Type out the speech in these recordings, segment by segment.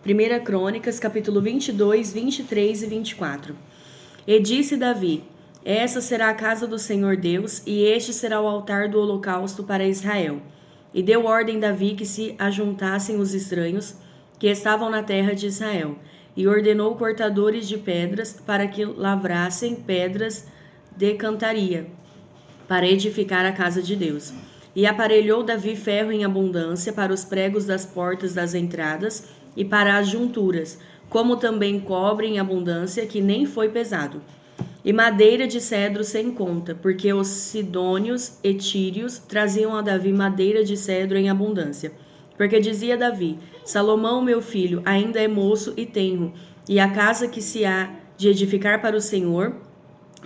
1 Crônicas, capítulo 22, 23 e 24. E disse Davi: essa será a casa do Senhor Deus, e este será o altar do holocausto para Israel. E deu ordem Davi que se ajuntassem os estranhos que estavam na terra de Israel, e ordenou cortadores de pedras para que lavrassem pedras de cantaria, para edificar a casa de Deus. E aparelhou Davi ferro em abundância para os pregos das portas das entradas e para as junturas, como também cobre em abundância, que nem foi pesado. E madeira de cedro sem conta, porque os sidônios e tírios traziam a Davi madeira de cedro em abundância. Porque dizia Davi: Salomão, meu filho, ainda é moço e tenro, e a casa que se há de edificar para o Senhor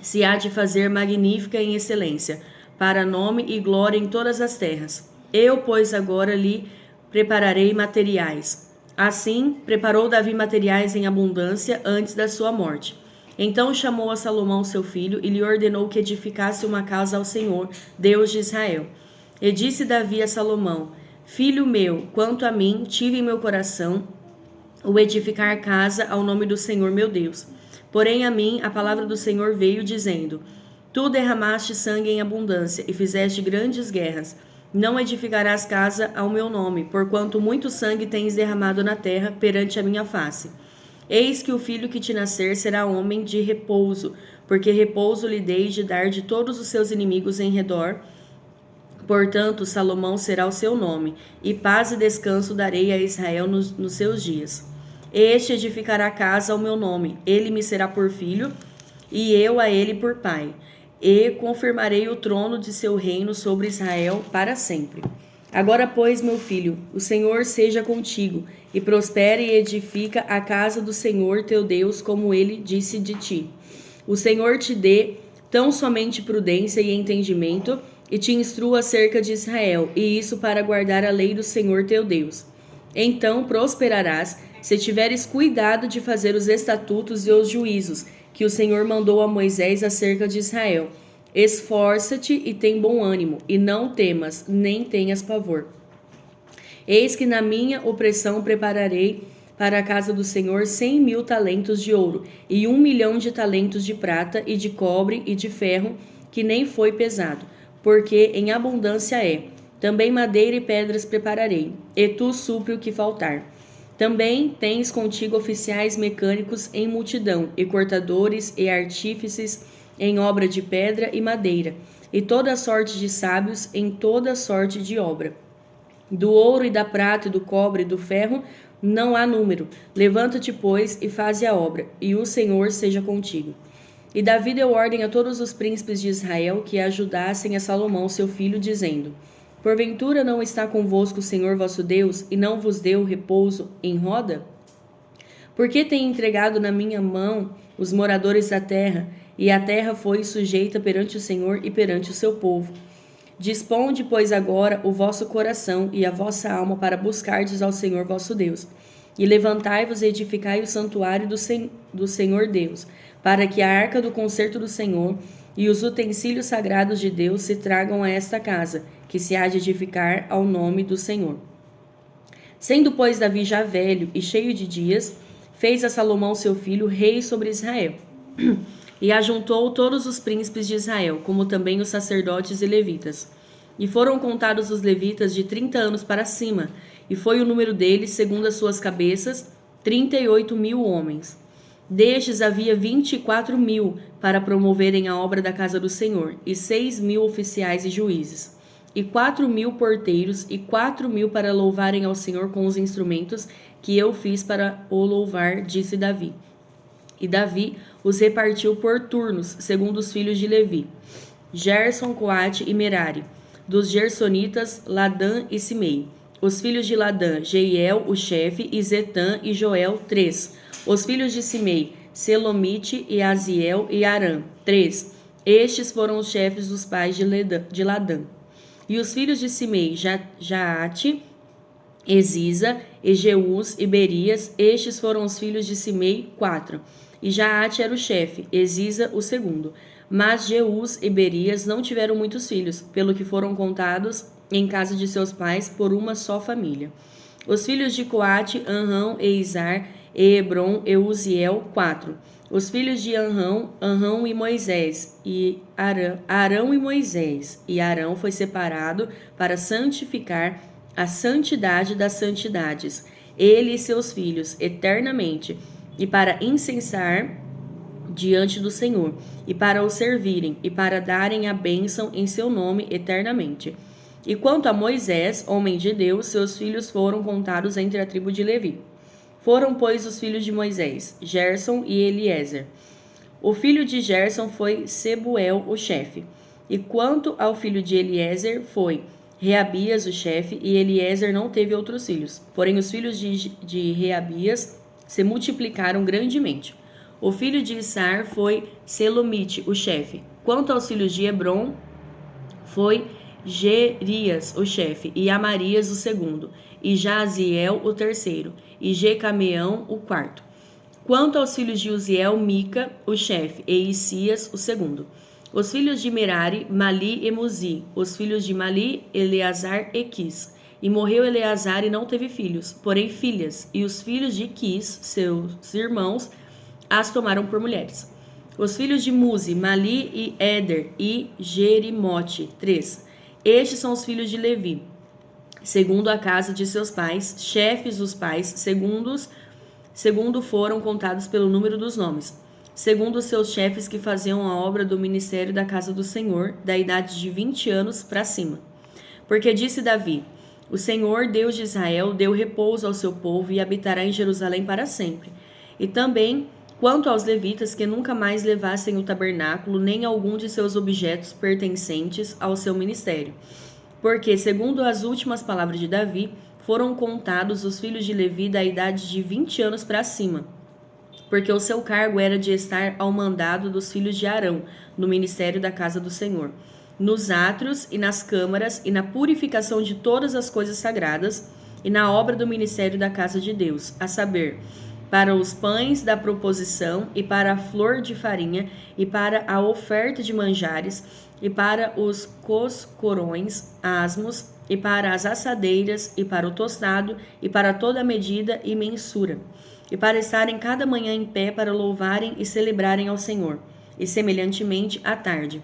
se há de fazer magnífica em excelência, para nome e glória em todas as terras. Eu, pois, agora lhe prepararei materiais. Assim, preparou Davi materiais em abundância antes da sua morte. Então chamou a Salomão seu filho e lhe ordenou que edificasse uma casa ao Senhor, Deus de Israel. E disse Davi a Salomão: Filho meu, quanto a mim, tive em meu coração o edificar casa ao nome do Senhor meu Deus. Porém a mim a palavra do Senhor veio dizendo: Tu derramaste sangue em abundância e fizeste grandes guerras. Não edificarás casa ao meu nome, porquanto muito sangue tens derramado na terra perante a minha face. Eis que o filho que te nascer será homem de repouso, porque repouso lhe dei de dar de todos os seus inimigos em redor. Portanto, Salomão será o seu nome, e paz e descanso darei a Israel nos seus dias. Este edificará casa ao meu nome, ele me será por filho, e eu a ele por pai. E confirmarei o trono de seu reino sobre Israel para sempre. Agora, pois, meu filho, o Senhor seja contigo, e prospere e edifica a casa do Senhor teu Deus, como ele disse de ti. O Senhor te dê tão somente prudência e entendimento, e te instrua acerca de Israel, e isso para guardar a lei do Senhor teu Deus. Então prosperarás, se tiveres cuidado de fazer os estatutos e os juízos que o Senhor mandou a Moisés acerca de Israel. Esforça-te e tem bom ânimo, e não temas, nem tenhas pavor. Eis que na minha opressão prepararei para a casa do Senhor 100.000 talentos de ouro, e 1.000.000 de talentos de prata, e de cobre, e de ferro, que nem foi pesado, porque em abundância é. Também madeira e pedras prepararei, e tu supre o que faltar. Também tens contigo oficiais mecânicos em multidão, e cortadores e artífices em obra de pedra e madeira, e toda sorte de sábios em toda sorte de obra. Do ouro e da prata e do cobre e do ferro não há número. Levanta-te, pois, e faze a obra, e o Senhor seja contigo. E Davi deu ordem a todos os príncipes de Israel que ajudassem a Salomão seu filho, dizendo: Porventura não está convosco o Senhor vosso Deus, e não vos deu repouso em roda? Por que tem entregado na minha mão os moradores da terra, e a terra foi sujeita perante o Senhor e perante o seu povo? Disponde, pois, agora o vosso coração e a vossa alma para buscardes ao Senhor vosso Deus. E levantai-vos e edificai o santuário do Senhor Deus, para que a arca do concerto do Senhor e os utensílios sagrados de Deus se tragam a esta casa, que se há de edificar ao nome do Senhor. Sendo, pois, Davi já velho e cheio de dias, fez a Salomão seu filho rei sobre Israel. E ajuntou todos os príncipes de Israel, como também os sacerdotes e levitas. E foram contados os levitas de 30 anos para cima, e foi o número deles, segundo as suas cabeças, 38.000 homens. Destes havia 24.000 para promoverem a obra da casa do Senhor, e 6.000 oficiais e juízes, e 4.000 porteiros, e 4.000 para louvarem ao Senhor com os instrumentos que eu fiz para o louvar, disse Davi. E Davi os repartiu por turnos, segundo os filhos de Levi: Gerson, Coate e Merari. Dos Gersonitas, Ladã e Simei. Os filhos de Ladã, Jeiel, o chefe, e Zetã e Joel, 3. Os filhos de Simei, Selomite e Aziel e Arã, 3. Estes foram os chefes dos pais de Ladã. E os filhos de Simei, Jaate, Eziza, Ejeús e Berias, estes foram os filhos de Simei, 4. E Jaate era o chefe, Eziza o segundo. Mas Jeús e Berias não tiveram muitos filhos, pelo que foram contados em casa de seus pais por uma só família. Os filhos de Coate, Anrão e Izar, e Hebron e Uziel, 4. Os filhos de Anrão, Anrão e Moisés, e Arão e Moisés. E Arão foi separado para santificar a santidade das santidades, ele e seus filhos, eternamente, e para incensar diante do Senhor, e para o servirem, e para darem a bênção em seu nome eternamente. E quanto a Moisés, homem de Deus, seus filhos foram contados entre a tribo de Levi. Foram, pois, os filhos de Moisés, Gerson e Eliezer. O filho de Gerson foi Sebuel, o chefe. E quanto ao filho de Eliezer, foi Reabias, o chefe, e Eliezer não teve outros filhos. Porém, os filhos de Reabias se multiplicaram grandemente. O filho de Issar foi Selomite, o chefe. Quanto aos filhos de Hebron, foi Gerias, o chefe, e Amarias, o segundo, e Jaziel, o terceiro, e Jecameão, o quarto. Quanto aos filhos de Uziel, Mica, o chefe, e Isias, o segundo. Os filhos de Merari, Mali e Muzi. Os filhos de Mali, Eleazar e Quis. E morreu Eleazar e não teve filhos, porém filhas. E os filhos de Quis, seus irmãos, as tomaram por mulheres. Os filhos de Muzi, Mali e Éder e Jerimote, 3. Estes são os filhos de Levi, segundo a casa de seus pais, chefes dos pais, segundo foram contados pelo número dos nomes, segundo os seus chefes que faziam a obra do ministério da casa do Senhor, da idade de 20 anos para cima. Porque disse Davi: o Senhor, Deus de Israel, deu repouso ao seu povo e habitará em Jerusalém para sempre. E também quanto aos levitas, que nunca mais levassem o tabernáculo, nem algum de seus objetos pertencentes ao seu ministério. Porque, segundo as últimas palavras de Davi, foram contados os filhos de Levi da idade de 20 anos para cima. Porque o seu cargo era de estar ao mandado dos filhos de Arão, no ministério da casa do Senhor, nos átrios e nas câmaras, e na purificação de todas as coisas sagradas, e na obra do ministério da casa de Deus, a saber, para os pães da proposição, e para a flor de farinha, e para a oferta de manjares, e para os coscorões, asmos, e para as assadeiras, e para o tostado, e para toda a medida e mensura, e para estarem cada manhã em pé para louvarem e celebrarem ao Senhor, e semelhantemente à tarde,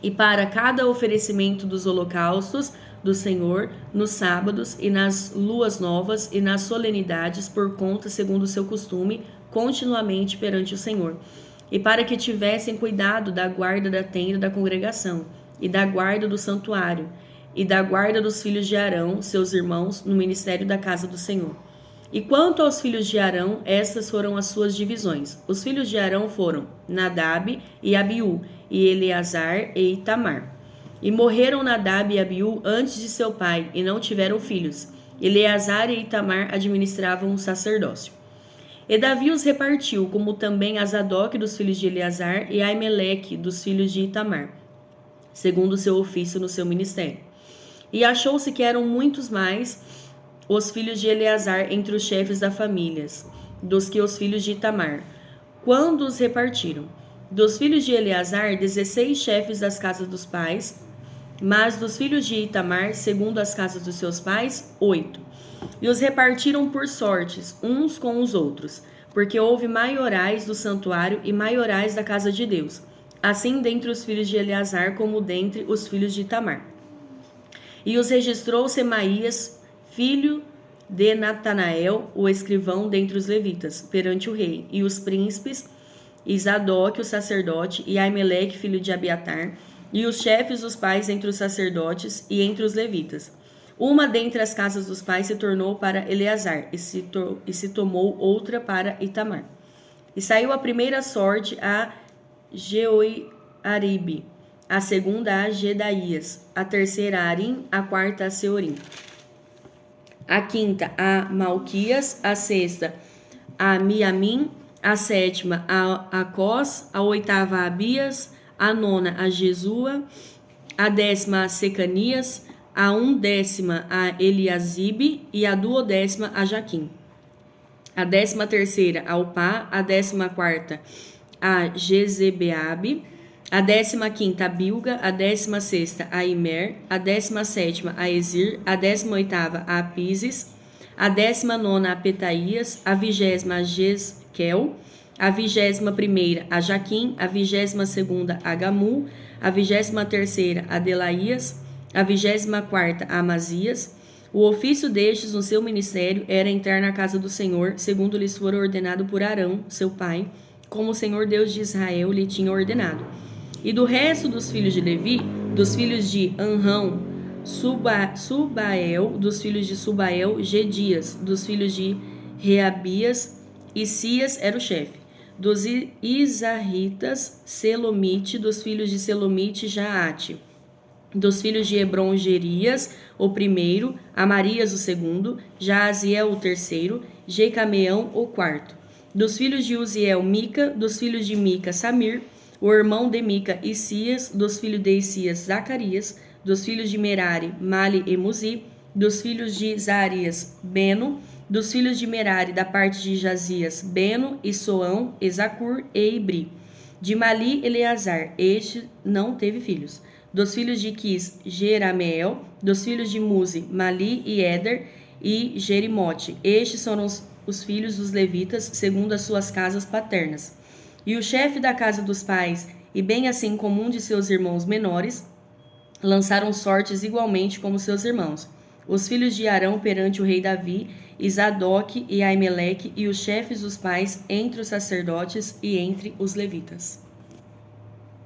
e para cada oferecimento dos holocaustos do Senhor, nos sábados e nas luas novas e nas solenidades por conta segundo o seu costume, continuamente perante o Senhor. E para que tivessem cuidado da guarda da tenda da congregação, e da guarda do santuário, e da guarda dos filhos de Arão, seus irmãos, no ministério da casa do Senhor. E quanto aos filhos de Arão, estas foram as suas divisões. Os filhos de Arão foram Nadab e Abiú, e Eleazar e Itamar. E morreram Nadab e Abiú antes de seu pai, e não tiveram filhos. Eleazar e Itamar administravam o sacerdócio. E Davi os repartiu, como também a Zadok dos filhos de Eleazar e Aimeleque dos filhos de Itamar, segundo o seu ofício no seu ministério. E achou-se que eram muitos mais os filhos de Eleazar entre os chefes das famílias, dos que os filhos de Itamar, quando os repartiram. Dos filhos de Eleazar, 16 chefes das casas dos pais, mas dos filhos de Itamar, segundo as casas dos seus pais, 8. E os repartiram por sortes, uns com os outros, porque houve maiorais do santuário e maiorais da casa de Deus, assim dentre os filhos de Eleazar como dentre os filhos de Itamar. E os registrou Semaías, filho de Natanael, o escrivão dentre os levitas, perante o rei, e os príncipes, e Zadok, o sacerdote, e Aimeleque, filho de Abiatar, e os chefes dos pais entre os sacerdotes e entre os levitas. Uma dentre as casas dos pais se tornou para Eleazar, e se tomou outra para Itamar. E saiu a primeira sorte a Jeoiaribe, a segunda a Gedaías, a terceira a Arim, a quarta a Seorim, a quinta a Malquias, a sexta a Miamim, a sétima a Acós, a oitava a Abias, a nona a Jesua, a 10ª a Secanias, a 11ª a Eliasibe e a 12ª a Jaquim. A 13ª a Upá, a 14ª a Jezebeabe, a 15ª a Bilga, a 16ª a Imer, a 17ª a Ezir, a 18ª a Apises, a 19ª a Petaías, a 20ª a Jesquel, a 21ª a Jaquim, a 22ª a Gamul, a 23ª a Delaías, a 24ª a Amazias. O ofício destes no seu ministério era entrar na casa do Senhor, segundo lhes fora ordenado por Arão, seu pai, como o Senhor Deus de Israel lhe tinha ordenado. E do resto dos filhos de Levi, dos filhos de Anrão, Subael, dos filhos de Subael, Gedias, dos filhos de Reabias, Isias era o chefe. Dos Izarritas, Selomite, dos filhos de Selomite, Jaate. Dos filhos de Hebron, Gerias, o primeiro, Amarias, o segundo, Jaaziel, o terceiro, Jecameão, o quarto. Dos filhos de Uziel, Mica, dos filhos de Mica, Samir, o irmão de Mica, Isias, dos filhos de Isias, Zacarias, dos filhos de Merari, Mali e Muzi, dos filhos de Zarias, Beno, dos filhos de Merari, da parte de Jazias, Beno, e Soão, Ezacur e Ibri. De Mali, Eleazar, este não teve filhos. Dos filhos de Quis, Jerameel, dos filhos de Muzi, Mali e Éder e Jerimote. Estes foram os filhos dos levitas, segundo as suas casas paternas. E o chefe da casa dos pais, e bem assim como um de seus irmãos menores, lançaram sortes igualmente como seus irmãos. Os filhos de Arão perante o rei Davi, e Zadok e Aimeleque, e os chefes dos pais entre os sacerdotes e entre os levitas.